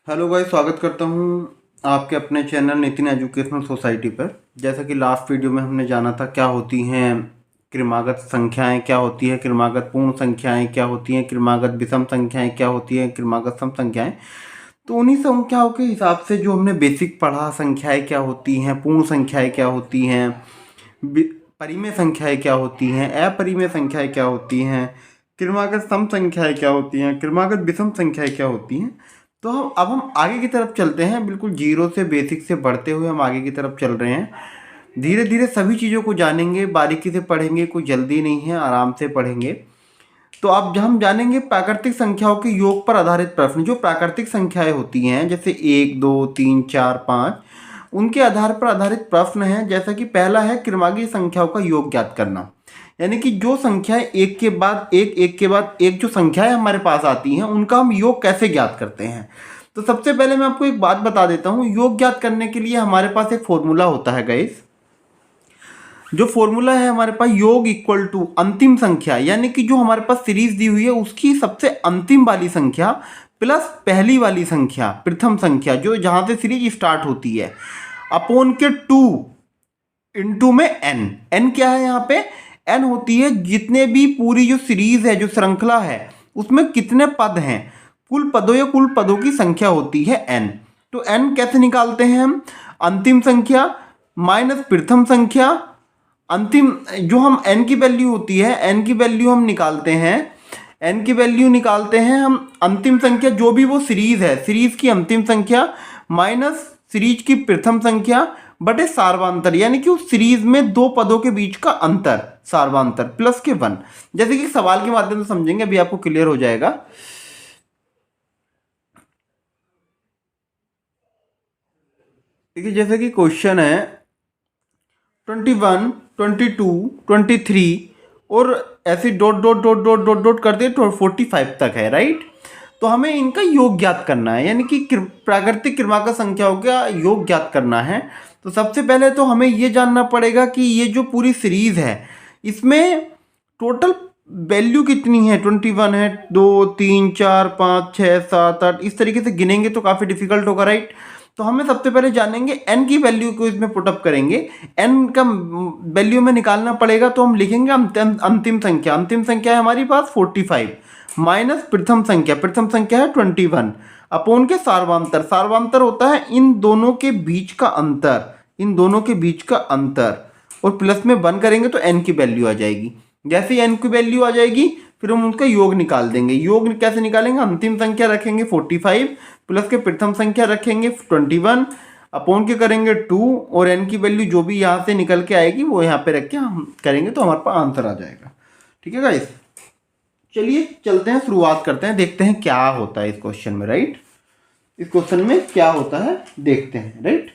Hello guys, स्वागत करता हूँ आपके अपने चैनल नितिन एजुकेशनल सोसाइटी पर। जैसा कि लास्ट वीडियो में हमने जाना था क्या होती हैं क्रमागत संख्याएं, क्या होती है क्रमागत पूर्ण संख्याएं, क्या होती हैं क्रमागत विषम संख्याएं, क्या होती हैं क्रमागत सम संख्याएं। तो उन्हीं संख्याओं के हिसाब से जो हमने बेसिक पढ़ा, संख्याएं क्या होती हैं, पूर्ण संख्याएं क्या होती हैं, परिमेय संख्याएं क्या होती हैं, अपरिमेय संख्याएं क्या होती हैं, क्रमागत सम संख्याएं क्या होती हैं, क्रमागत विषम संख्याएं क्या होती हैं। तो अब हम आगे की तरफ चलते हैं। बिल्कुल जीरो से बेसिक से बढ़ते हुए हम आगे की तरफ चल रहे हैं। धीरे धीरे सभी चीज़ों को जानेंगे, बारीकी से पढ़ेंगे, कोई जल्दी नहीं है, आराम से पढ़ेंगे। तो अब हम जानेंगे प्राकृतिक संख्याओं के योग पर आधारित प्रश्न। जो प्राकृतिक संख्याएं होती हैं जैसे 1, 2, 3, 4, 5, उनके आधार पर आधारित प्रश्न है। जैसा कि पहला है क्रमागीय संख्याओं का योग ज्ञात करना, यानी कि जो संख्याएं एक के बाद एक के बाद एक जो संख्याएं हमारे पास आती हैं उनका हम योग कैसे ज्ञात करते हैं। तो सबसे पहले मैं आपको एक बात बता देता हूँ। योग ज्ञात करने के लिए हमारे पास एक फॉर्मूला होता है गाइस। जो फॉर्मूला है हमारे पास, योग इक्वल टू अंतिम संख्या, यानी कि जो हमारे पास सीरीज दी हुई है उसकी सबसे अंतिम वाली संख्या प्लस पहली वाली संख्या, प्रथम संख्या जो जहां से सीरीज स्टार्ट होती है, अपोन के 2 इंटू में एन। एन क्या है यहाँ पे? एन होती है जितने भी पूरी जो सीरीज है, जो श्रृंखला है, उसमें कितने पद हैं, कुल पदों या कुल पदों की संख्या होती है एन। तो एन कैसे निकालते हैं हम? अंतिम संख्या माइनस प्रथम संख्या, अंतिम जो हम एन की वैल्यू होती है, एन की वैल्यू हम निकालते हैं, एन की वैल्यू निकालते हैं हम अंतिम संख्या जो भी वो सीरीज है, सीरीज की अंतिम संख्या माइनस सीरीज की प्रथम संख्या बटे सार्वांतर, यानी कि उस सीरीज में दो पदों के बीच का अंतर, सार्वांतर प्लस के 1। जैसे कि सवाल के माध्यम से समझेंगे, अभी आपको क्लियर हो जाएगा। देखिए जैसे कि क्वेश्चन है 21, 22, 23 और ऐसे dot dot dot dot dot dot करते 45 तक है, राइट। तो हमें इनका योग ज्ञात करना है, यानी कि प्राकृतिक क्रमागत संख्याओं का योग ज्ञात करना है। तो सबसे पहले तो हमें ये जानना पड़ेगा कि ये जो पूरी सीरीज है इसमें टोटल वैल्यू कितनी है। 21 है, 2, 3, 4, 5, 6, 7, 8, इस तरीके से गिनेंगे तो काफ़ी डिफिकल्ट होगा, राइट। तो हमें सबसे पहले जानेंगे एन की वैल्यू को इसमें पुटअप करेंगे। एन का वैल्यू में निकालना पड़ेगा, तो हम लिखेंगे अंतिम संख्या। अंतिम संख्या है हमारी पास 45 माइनस प्रथम संख्या, प्रथम संख्या है 21 अपोन के सार्वांतर। सार्वांतर होता है इन दोनों के बीच का अंतर, इन दोनों के बीच का अंतर, और प्लस में 1 करेंगे तो एन की वैल्यू आ जाएगी। जैसे ही एन की वैल्यू आ जाएगी फिर हम उसका योग निकाल देंगे। योग कैसे निकालेंगे? अंतिम संख्या रखेंगे 45 प्लस के प्रथम संख्या रखेंगे 21 अपोन के करेंगे 2, और एन की वैल्यू जो भी यहाँ से निकल के आएगी वो यहाँ पे रख के हम करेंगे तो हमारे पास आंसर आ जाएगा। ठीक है गाइस, चलिए चलते हैं, शुरुआत करते हैं, देखते हैं क्या होता है इस क्वेश्चन में, राइट। इस क्वेश्चन में क्या होता है देखते हैं, राइट।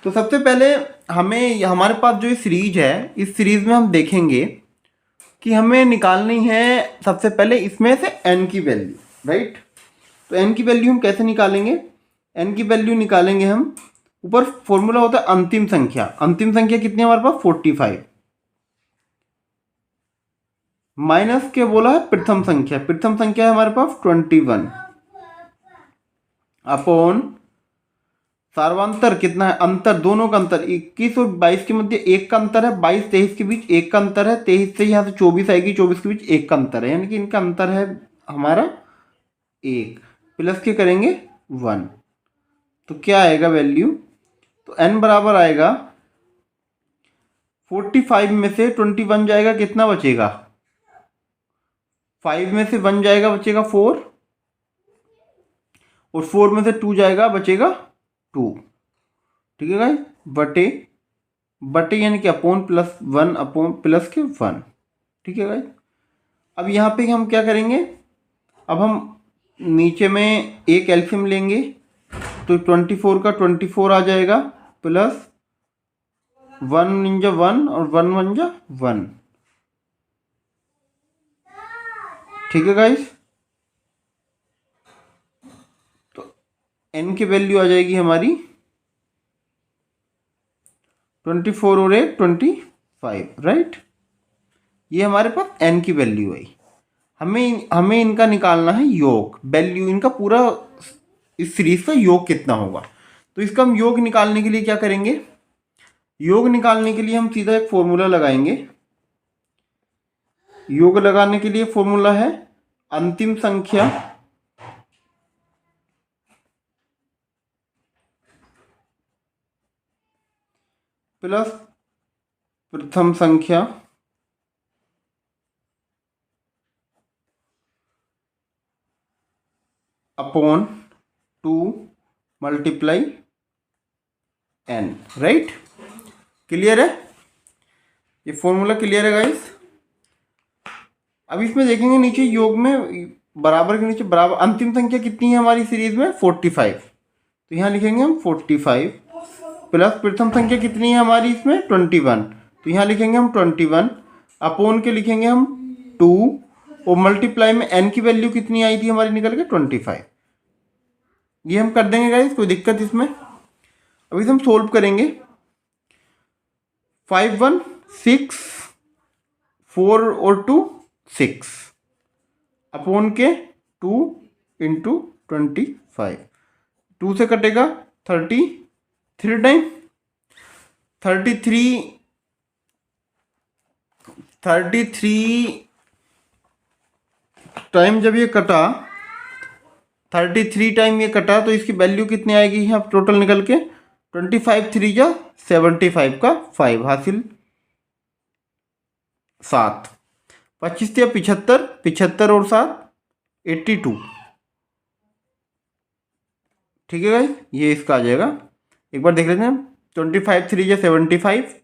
तो सबसे पहले हमें, हमारे पास जो ये सीरीज है, इस सीरीज में हम देखेंगे कि हमें निकालनी है सबसे पहले इसमें से एन की वैल्यू, राइट। तो एन की वैल्यू हम कैसे निकालेंगे? एन की वैल्यू निकालेंगे हम, ऊपर फॉर्मूला होता है अंतिम संख्या। अंतिम संख्या कितनी है हमारे पास? 45 माइनस के बोला है प्रथम संख्या, प्रथम संख्या है हमारे पास 21 अपोन सार्वांतर कितना है? अंतर, दोनों का अंतर 21 और 22 के मध्य 1 का अंतर है, 22 23 के बीच 1 का अंतर है, 23 से यहाँ से 24 आएगी, 24 के बीच 1 का अंतर है, यानी कि इनका अंतर है हमारा 1, प्लस के करेंगे 1। तो क्या आएगा वैल्यू? तो n बराबर आएगा 45 में से 21 जाएगा, कितना बचेगा? 5 में से 1 जाएगा, बचेगा 4, और 4 में से 2 जाएगा, बचेगा 2। ठीक है गाइस, बटे बटे यानी कि अपोन प्लस 1 अपोन प्लस के 1। ठीक है गाइस, अब यहाँ पे हम क्या करेंगे? अब हम नीचे में एक एल्सियम लेंगे, तो 24 का 24 आ जाएगा, प्लस 1 × 1 और 1 × 1। ठीक है गाइस, तो n की वैल्यू आ जाएगी हमारी 24 और 1 25, राइट। ये हमारे पास n की वैल्यू आई। हमें इनका निकालना है योग, वैल्यू इनका पूरा इस सीरीज का योग कितना होगा। तो इसका हम योग निकालने के लिए क्या करेंगे, योग निकालने के लिए हम सीधा एक फॉर्मूला लगाएंगे। योग लगाने के लिए फॉर्मूला है अंतिम संख्या प्लस प्रथम संख्या upon 2 multiply n, right. Clear है, ये फॉर्मूला क्लियर है गाइस। अब इसमें देखेंगे नीचे योग में बराबर के नीचे बराबर अंतिम संख्या कितनी है हमारी सीरीज में 45, तो यहाँ लिखेंगे हम 45 प्लस प्रथम संख्या कितनी है हमारी इसमें 21, तो यहाँ लिखेंगे हम 21 अपॉन के लिखेंगे हम 2 और मल्टीप्लाई में n की वैल्यू कितनी आई थी हमारी निकल के 25। ये हम कर देंगे गाइस, कोई दिक्कत इसमें। अभी हम सोल्व करेंगे 5 1 6 4 और 2 6 अपॉन के 2 इंटू 25, 2 से कटेगा 33 टाइम 33 टाइम जब ये कटा 33 टाइम ये कटा तो इसकी वैल्यू कितनी आएगी यहाँ टोटल निकल के 25 3 या 75 का 5 हासिल 7 25 या 75 75 और 7 82, ठीक है गाइस। ये इसका आ जाएगा, एक बार देख लेते हैं हम 25 3 या 75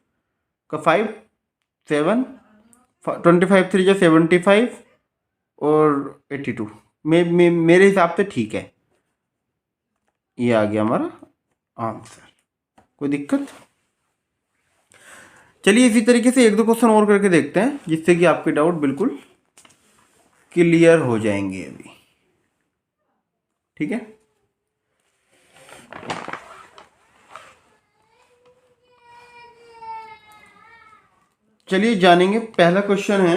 का 5 7 25 3 या 75 और 82 मेरे हिसाब से ठीक है, ये आ गया हमारा आंसर। कोई दिक्कत। चलिए इसी तरीके से एक दो क्वेश्चन और करके देखते हैं जिससे कि आपके डाउट बिल्कुल क्लियर हो जाएंगे अभी, ठीक है। चलिए जानेंगे, पहला क्वेश्चन है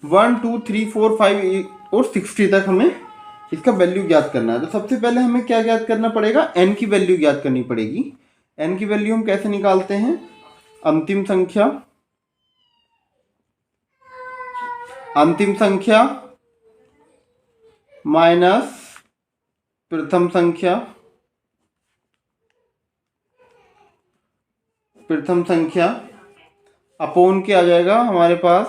1 2 3 4 5 और 60 तक हमें इसका वैल्यू ज्ञात करना है। तो सबसे पहले हमें क्या ज्ञात करना पड़ेगा, n की वैल्यू ज्ञात करनी पड़ेगी। n की वैल्यू हम कैसे निकालते हैं, अंतिम संख्या माइनस प्रथम संख्या अपोन के आ जाएगा हमारे पास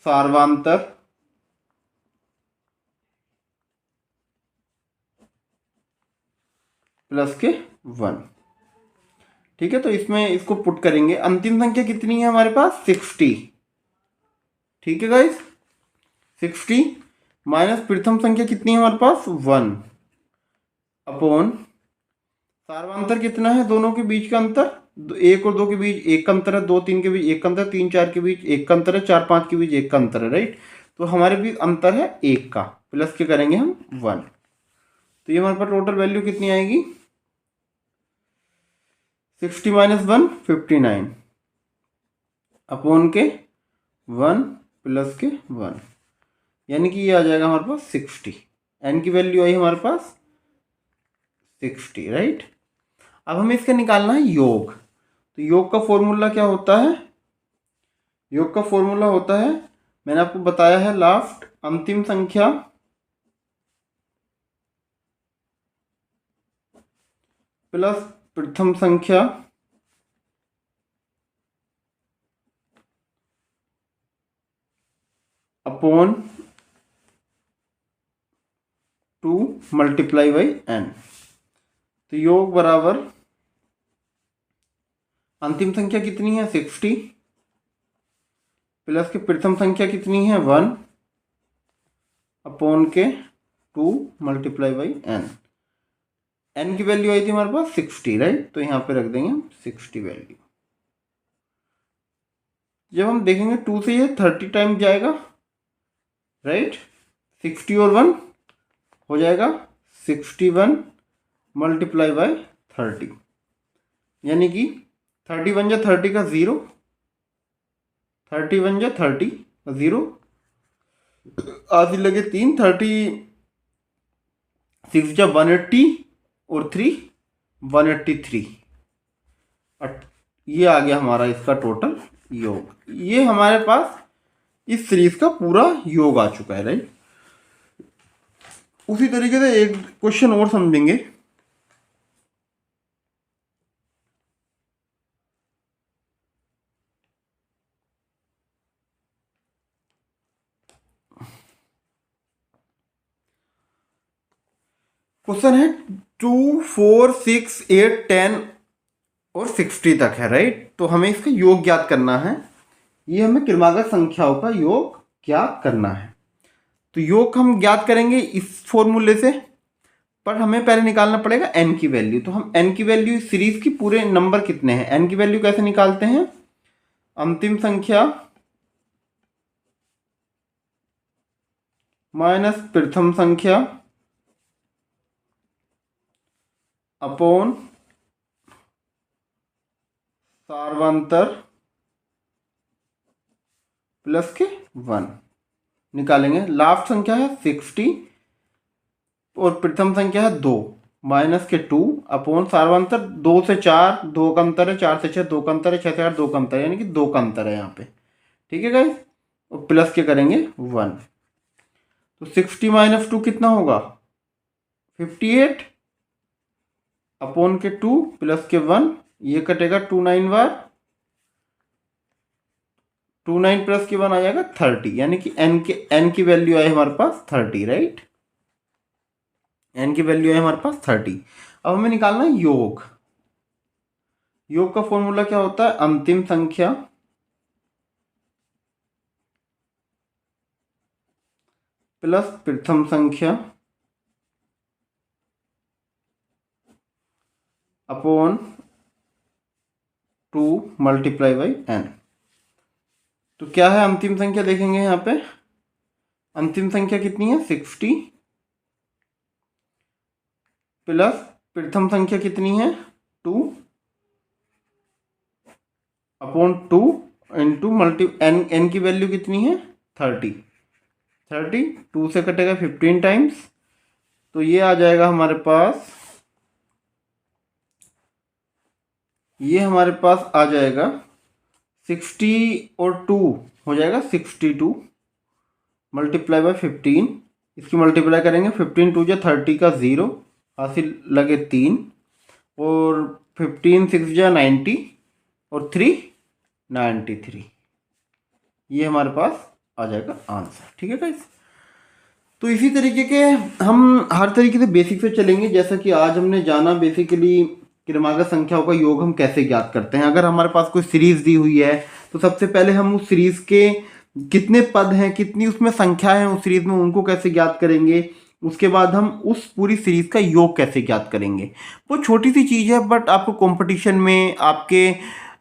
सार्वांतर प्लस के 1, ठीक है। तो इसमें इसको पुट करेंगे, अंतिम संख्या कितनी है हमारे पास 60, ठीक है गाइस। 60 माइनस प्रथम संख्या कितनी है हमारे पास 1 अपॉन सार्वांतर कितना है, दोनों के बीच का अंतर 1 और 2 के बीच 1 का अंतर है, 2 3 के बीच 1 का अंतर, 3 4 के बीच 1 का अंतर है, 4 5 के बीच 1 का अंतर है, राइट। तो हमारे बीच अंतर है 1 का, प्लस के करेंगे हम 1, तो ये हमारे पास टोटल वैल्यू कितनी आएगी 60 माइनस 1 59 अपॉन के 1 प्लस के 1, यानी कि ये आ जाएगा हमारे पास 60। n की वैल्यू आई हमारे पास 60, राइट। अब हमें इसका निकालना है योग। तो योग का फॉर्मूला क्या होता है, योग का फॉर्मूला होता है, मैंने आपको बताया है लास्ट, अंतिम संख्या प्लस प्रथम संख्या अपॉन 2 मल्टीप्लाई बाई n। तो योग बराबर अंतिम संख्या कितनी है 60 प्लस के प्रथम संख्या कितनी है 1 अपॉन के 2 मल्टीप्लाई बाई n। n की वैल्यू आई थी हमारे पास 60, राइट। तो यहाँ पे रख देंगे हम 60 वैल्यू। जब हम देखेंगे 2 से ये 30 टाइम जाएगा, राइट। 60 और 1 हो जाएगा 61 मल्टीप्लाई बाय 30, यानी कि 31 या 30 का 0, 31 या 30 का 0, आधी लगे 3, 6 जा 180 और 3 183। ये आ गया हमारा इसका टोटल योग। ये हमारे पास इस सीरीज का पूरा योग आ चुका है, राइट। उसी तरीके से एक क्वेश्चन और समझेंगे। क्वेश्चन है 2 4 6 8 10 और 60 तक है, राइट। तो हमें इसका योग ज्ञात करना है। ये हमें क्रमागत संख्याओं का योग ज्ञात करना है। तो योग हम ज्ञात करेंगे इस फॉर्मूले से, पर हमें पहले निकालना पड़ेगा n की वैल्यू। तो हम n की वैल्यू सीरीज की पूरे नंबर कितने हैं, n की वैल्यू कैसे निकालते हैं, अंतिम संख्या माइनस प्रथम संख्या अपॉन सार्वंतर प्लस के 1 निकालेंगे। लास्ट संख्या है 60 और प्रथम संख्या है 2 माइनस के 2 अपॉन सार्वंतर 2 से 4 2 का अंतर है, 4 से 6 2 का अंतर है, 6 से 8 2 का अंतर है, यानी कि 2 का अंतर है यहाँ पे, ठीक है गाइस। और प्लस के करेंगे 1। तो 60 माइनस 2 कितना होगा 58 अपॉन के 2 प्लस के 1, ये कटेगा 2 9 बार, 2 9 प्लस के 1 आ जाएगा 30, यानी कि n की वैल्यू आए हमारे पास 30, राइट। n की वैल्यू है हमारे पास 30। अब हमें निकालना है योग। योग का फॉर्मूला क्या होता है, अंतिम संख्या प्लस प्रथम संख्या अपॉन 2 मल्टीप्लाई बाई n। तो क्या है अंतिम संख्या, देखेंगे यहाँ पे अंतिम संख्या कितनी है 60 प्लस प्रथम संख्या कितनी है 2 अपॉन 2 इंटू n की वैल्यू कितनी है 30, 2 से कटेगा 15 टाइम्स, तो ये आ जाएगा हमारे पास, ये हमारे पास आ जाएगा 60 और 2 हो जाएगा 62 मल्टीप्लाई बाय 15। इसकी मल्टीप्लाई करेंगे 15 2 जा 30 का 0 हासिल लगे 3 और 15 6 जा 90 और 3 93। ये हमारे पास आ जाएगा आंसर, ठीक है गाइस। तो इसी तरीके के हम हर तरीके से बेसिक से चलेंगे। जैसा कि आज हमने जाना बेसिकली क्रमागत संख्याओं का योग हम कैसे ज्ञात करते हैं। अगर हमारे पास कोई सीरीज दी हुई है तो सबसे पहले हम उस सीरीज के कितने पद हैं, कितनी उसमें संख्या है उस सीरीज में, उनको कैसे ज्ञात करेंगे। उसके बाद हम उस पूरी सीरीज का योग कैसे ज्ञात करेंगे। वो छोटी सी चीज़ है, बट आपको कंपटीशन में, आपके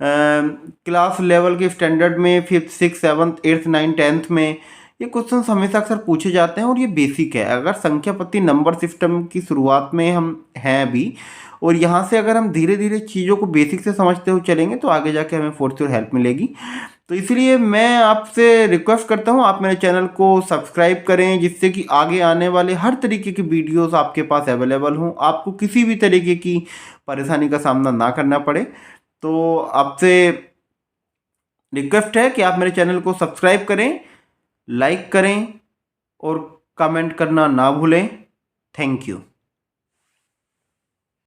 क्लास लेवल के स्टैंडर्ड में 5th 6th 7th 8th 9th 10th में ये क्वेश्चन हमेशा अक्सर पूछे जाते हैं और ये बेसिक है। अगर संख्या पत्ती नंबर सिस्टम की शुरुआत में हम हैं अभी, और यहाँ से अगर हम धीरे धीरे चीज़ों को बेसिक से समझते हुए चलेंगे तो आगे जाके हमें फोर्थ और हेल्प मिलेगी। तो इसलिए मैं आपसे रिक्वेस्ट करता हूँ आप मेरे चैनल को सब्सक्राइब करें, जिससे कि आगे आने वाले हर तरीके के वीडियोस आपके पास अवेलेबल हों, आपको किसी भी तरीके की परेशानी का सामना ना करना पड़े। तो आपसे रिक्वेस्ट है कि आप मेरे चैनल को सब्सक्राइब करें, लाइक करें और कमेंट करना ना भूलें। Thank you.